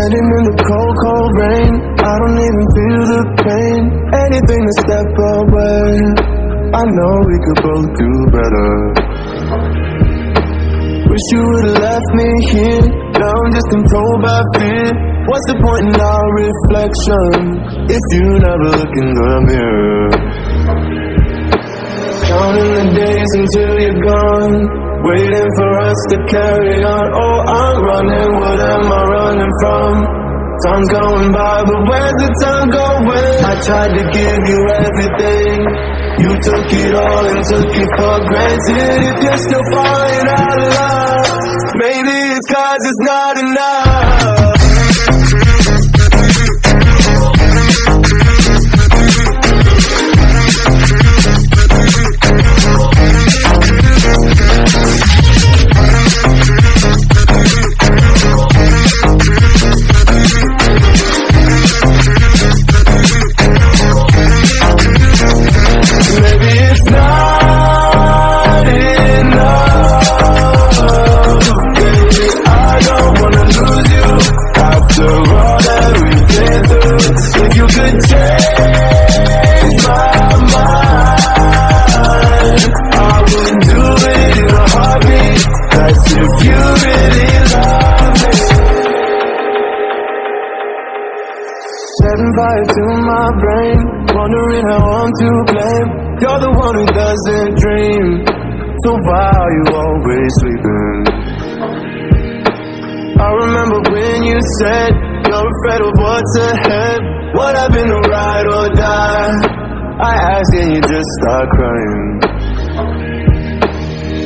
Standing in the cold, cold rain, I don't even feel the pain. Anything to step away, I know we could both do better. Wish you would've left me here, now I'm just controlled by fear. What's the point in our reflection, if you never look in the mirror? Counting the days until you're gone, waiting for us to carry on. Oh, I'm running, what am I running from? Time's going by, but where's the time going? I tried to give you everything, you took it all and took it for granted. If you're still falling out of love, maybe it's 'cause it's not enough. Setting fire to my brain, wondering how I'm to blame. You're the one who doesn't dream, so why are you always sleeping? I remember when you said you're afraid of what's ahead. Would have been the ride or die? I asked and you just start crying.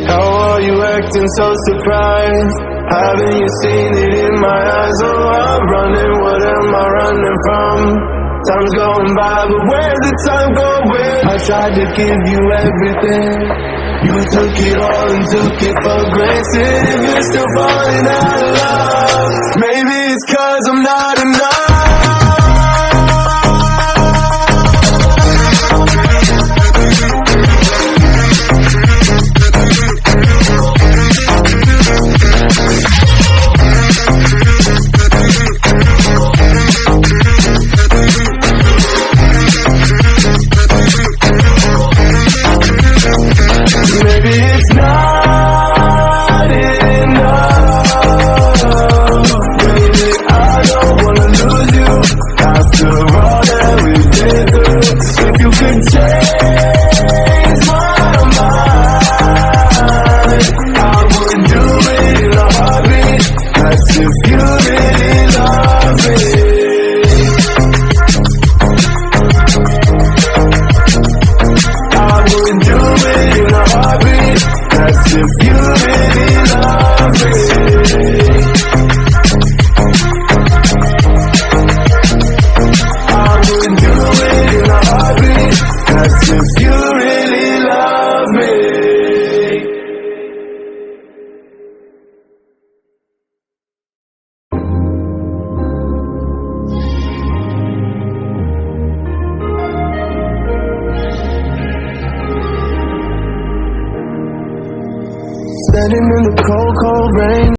How are you acting so surprised? Haven't you seen it in my eyes? Oh, I'm running, what am I running from? Time's going by, but where's the time going? I tried to give you everything, you took it all and took it for granted. If you're still falling out of love, maybe it's 'cause I'm not enough. Maybe it's not enough. Baby, I don't wanna lose you after all that we've been through. If you could change my mind, I would do it in a heartbeat. That's if you really love me. That's if you really love me. I would do it in a heartbeat. That's if you really love me. Standing in the cold, cold rain.